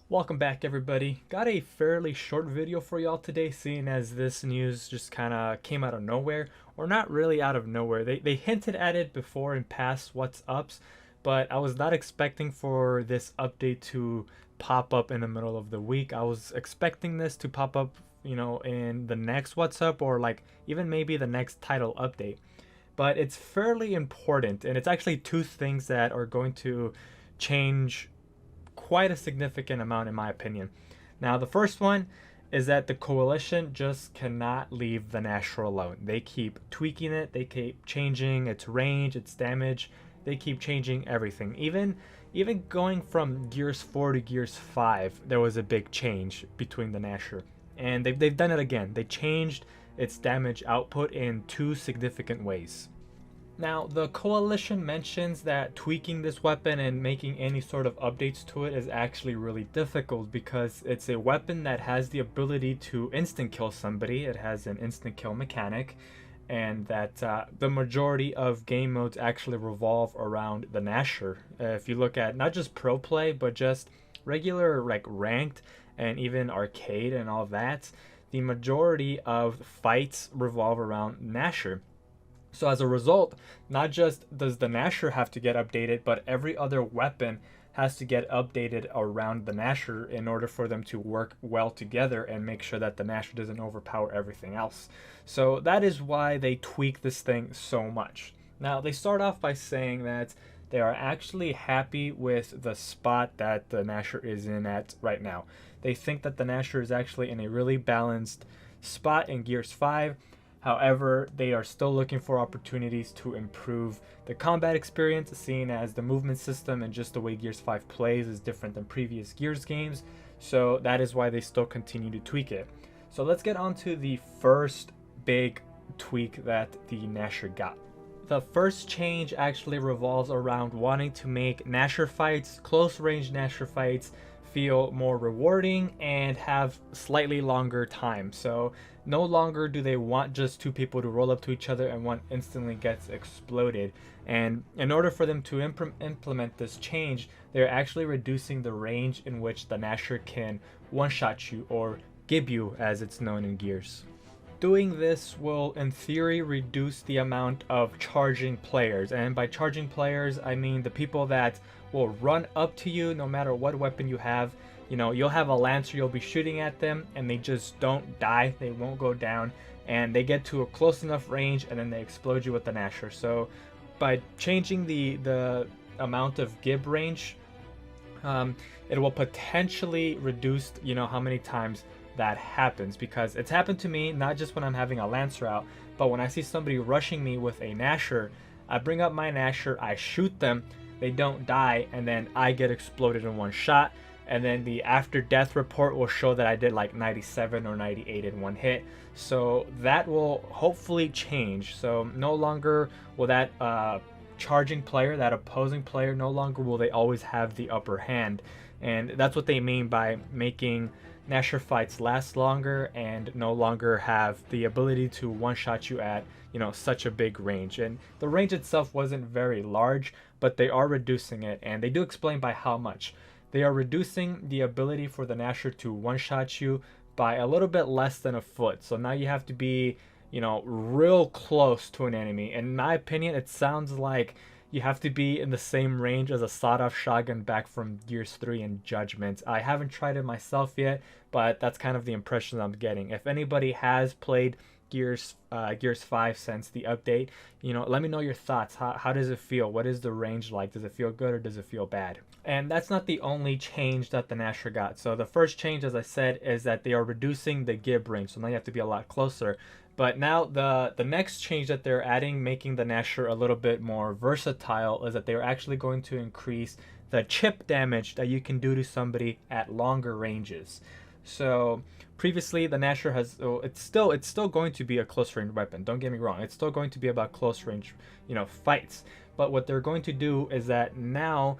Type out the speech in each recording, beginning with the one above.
Welcome back, everybody. Got a fairly short video for y'all today, seeing as this news just kind of came out of nowhere, or not really out of nowhere. They hinted at it before in past what's ups, but I was not expecting for this update to pop up in the middle of the week. I was expecting this to pop up, in the next what's up, or like even maybe the next title update. But it's fairly important, and it's actually two things that are going to change quite a significant amount, in my opinion. Now, the first one is that the coalition just cannot leave the Nasher alone. They keep tweaking it, they keep changing its range, its damage, they keep changing everything. Even going from Gears 4 to Gears 5, there was a big change between the Nasher. And they've done it again. They changed its damage output in two significant ways. Now, the coalition mentions that tweaking this weapon and making any sort of updates to it is actually really difficult because it's a weapon that has the ability to instant kill somebody. It has an instant kill mechanic, and that the majority of game modes actually revolve around the Nasher. If you look at not just pro play, but just regular like ranked and even arcade and all that, the majority of fights revolve around Nasher. So as a result, not just does the Nasher have to get updated, but every other weapon has to get updated around the Nasher in order for them to work well together and make sure that the Nasher doesn't overpower everything else. So that is why they tweak this thing so much. Now, they start off by saying that they are actually happy with the spot that the Nasher is in at right now. They think that the Nasher is actually in a really balanced spot in Gears 5. However, they are still looking for opportunities to improve the combat experience, seeing as the movement system and just the way Gears 5 plays is different than previous Gears games. So that is why they still continue to tweak it. So let's get on to the first big tweak that the Nasher got. The first change actually revolves around wanting to make Nasher fights, close range Nasher fights, feel more rewarding and have slightly longer time. So no longer do they want just two people to roll up to each other and one instantly gets exploded. And in order for them to implement this change, they're actually reducing the range in which the Nasher can one-shot you, or gib you as it's known in Gears. Doing this will, in theory, reduce the amount of charging players. And by charging players, I mean the people that will run up to you no matter what weapon you have. You know, you'll have a Lancer, you'll be shooting at them, and they just don't die. They won't go down. And they get to a close enough range, and then they explode you with the Nasher. So by changing the amount of gib range, it will potentially reduce, how many times that happens, because it's happened to me not just when I'm having a Lancer out, but when I see somebody rushing me with a Nasher. I bring up my Nasher, I shoot them, they don't die, and then I get exploded in one shot, and then the after death report will show that I did like 97 or 98 in one hit. So that will hopefully change. So no longer will that charging player, that opposing player, no longer will they always have the upper hand. And that's what they mean by making Nasher fights last longer and no longer have the ability to one-shot you at, such a big range. And the range itself wasn't very large, but they are reducing it, and they do explain by how much. They are reducing the ability for the Nasher to one-shot you by a little bit less than a foot. So now you have to be, real close to an enemy. In my opinion, it sounds like you have to be in the same range as a sawed-off shotgun back from Gears 3 and Judgment. I haven't tried it myself yet, but that's kind of the impression I'm getting. If anybody has played Gears 5 since the update, let me know your thoughts. How does it feel? What is the range like? Does it feel good or does it feel bad? And that's not the only change that the Nasher got. So the first change, as I said, is that they are reducing the gib range. So now you have to be a lot closer. But now the next change that they're adding, making the Nasher a little bit more versatile, is that they're actually going to increase the chip damage that you can do to somebody at longer ranges. So previously the Nasher has, it's still going to be a close range weapon. Don't get me wrong. It's still going to be about close range, fights. But what they're going to do is that now,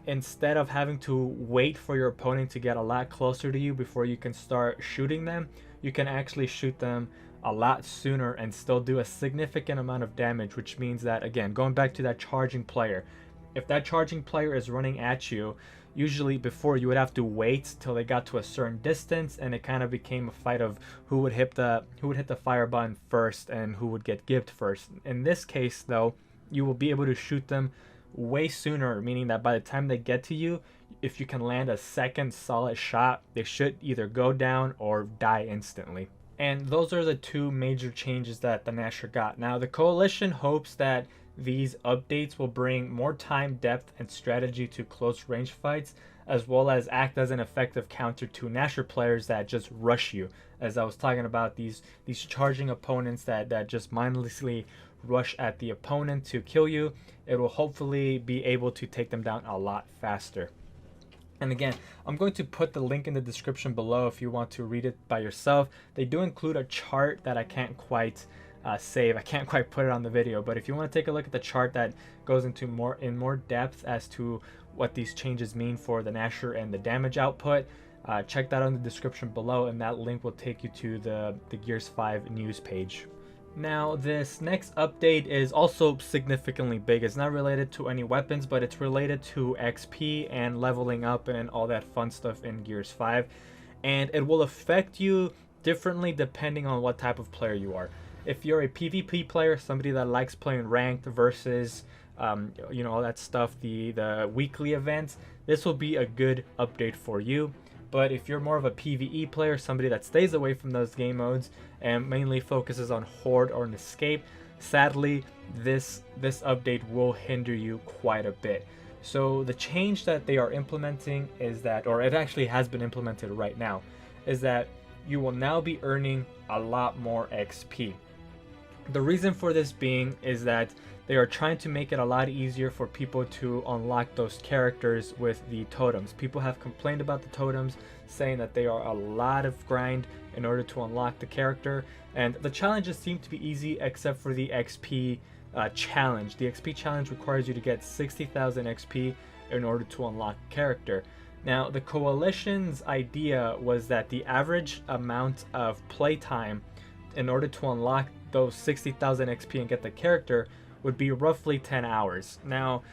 instead of having to wait for your opponent to get a lot closer to you before you can start shooting them, you can actually shoot them a lot sooner and still do a significant amount of damage, which means that, again, going back to that charging player, if that charging player is running at you, Usually before you would have to wait till they got to a certain distance, and it kind of became a fight of who would hit the fire button first and who would get gibbed first. In this case though, you will be able to shoot them way sooner, meaning that by the time they get to you, if you can land a second solid shot, they should either go down or die instantly. And those are the two major changes that the Gnasher got. Now, the Coalition hopes that these updates will bring more time, depth, and strategy to close range fights, as well as act as an effective counter to Gnasher players that just rush you. As I was talking about, these charging opponents that just mindlessly rush at the opponent to kill you, it will hopefully be able to take them down a lot faster. And again, I'm going to put the link in the description below if you want to read it by yourself. They do include a chart that I can't quite save. I can't quite put it on the video, but if you want to take a look at the chart that goes into more depth as to what these changes mean for the Gnasher and the damage output, check that out in the description below, and that link will take you to the Gears 5 news page. Now, this next update is also significantly big. It's not related to any weapons, but it's related to XP and leveling up and all that fun stuff in Gears 5. And it will affect you differently depending on what type of player you are. If you're a PvP player, somebody that likes playing ranked versus all that stuff, the weekly events, this will be a good update for you. But if you're more of a PvE player, somebody that stays away from those game modes and mainly focuses on Horde or an escape, sadly, this update will hinder you quite a bit. So the change that they are implementing is that, or it actually has been implemented right now, is that you will now be earning a lot more XP. The reason for this being is that they are trying to make it a lot easier for people to unlock those characters with the totems. People have complained about the totems, saying that they are a lot of grind in order to unlock the character, and the challenges seem to be easy except for the XP challenge. The XP challenge requires you to get 60,000 XP in order to unlock the character. Now, the Coalition's idea was that the average amount of playtime in order to unlock those 60,000 XP and get the character would be roughly 10 hours. Now,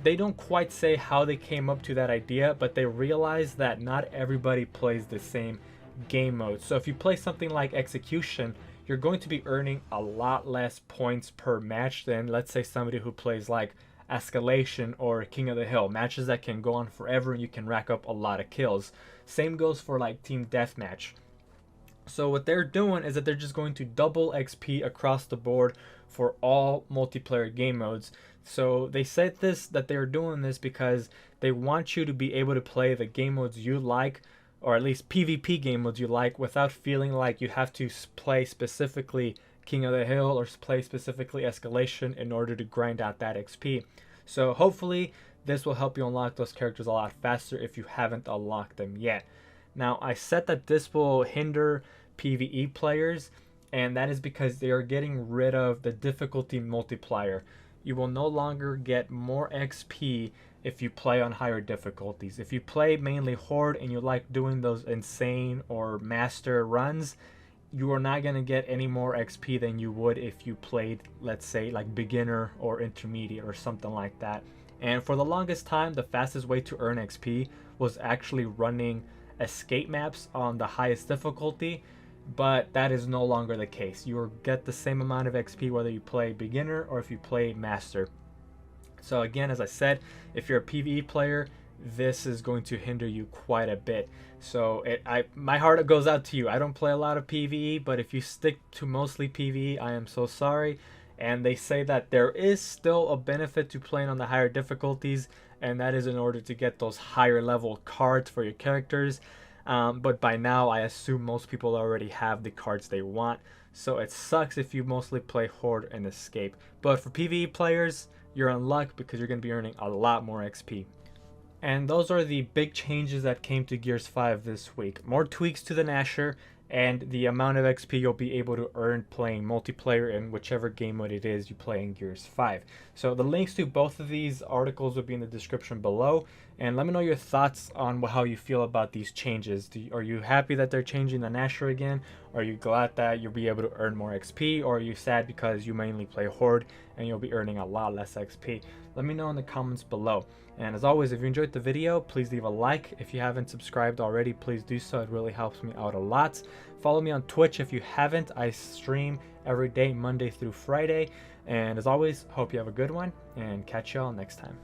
they don't quite say how they came up to that idea, but they realize that not everybody plays the same game mode. So if you play something like Execution, you're going to be earning a lot less points per match than, let's say, somebody who plays like Escalation or King of the Hill, matches that can go on forever and you can rack up a lot of kills. Same goes for like Team Deathmatch. So what they're doing is that they're just going to double XP across the board for all multiplayer game modes. So they said that they're doing this because they want you to be able to play the game modes you like, or at least PvP game modes you like, without feeling like you have to play specifically King of the Hill or play specifically Escalation in order to grind out that XP. So hopefully this will help you unlock those characters a lot faster if you haven't unlocked them yet. Now, I said that this will hinder PvE players, and that is because they are getting rid of the difficulty multiplier. You will no longer get more XP if you play on higher difficulties. If you play mainly Horde and you like doing those insane or master runs, you are not going to get any more XP than you would if you played, let's say, like beginner or intermediate or something like that. And for the longest time, the fastest way to earn XP was actually running escape maps on the highest difficulty, but that is no longer the case. You will get the same amount of XP whether you play beginner or if you play master. So again, as I said, if you're a PvE player, this is going to hinder you quite a bit. So my heart goes out to you. I don't play a lot of PvE, but if you stick to mostly PvE, I am so sorry. And they say that there is still a benefit to playing on the higher difficulties, and that is in order to get those higher level cards for your characters. But by now, I assume most people already have the cards they want, so it sucks if you mostly play Horde and Escape. But for PvE players, you're in luck because you're going to be earning a lot more XP. And those are the big changes that came to Gears 5 this week. More tweaks to the Gnasher, and the amount of XP you'll be able to earn playing multiplayer in whichever game mode it is you play in Gears 5. So the links to both of these articles will be in the description below, and let me know your thoughts on how you feel about these changes. Are you happy that they're changing the Gnasher again? Are you glad that you'll be able to earn more XP, or are you sad because you mainly play Horde and you'll be earning a lot less XP? Let me know in the comments below. And as always, if you enjoyed the video, please leave a like. If you haven't subscribed already, please do so. It really helps me out a lot. Follow me on Twitch if you haven't. I stream every day, Monday through Friday. And as always, hope you have a good one, and catch y'all next time.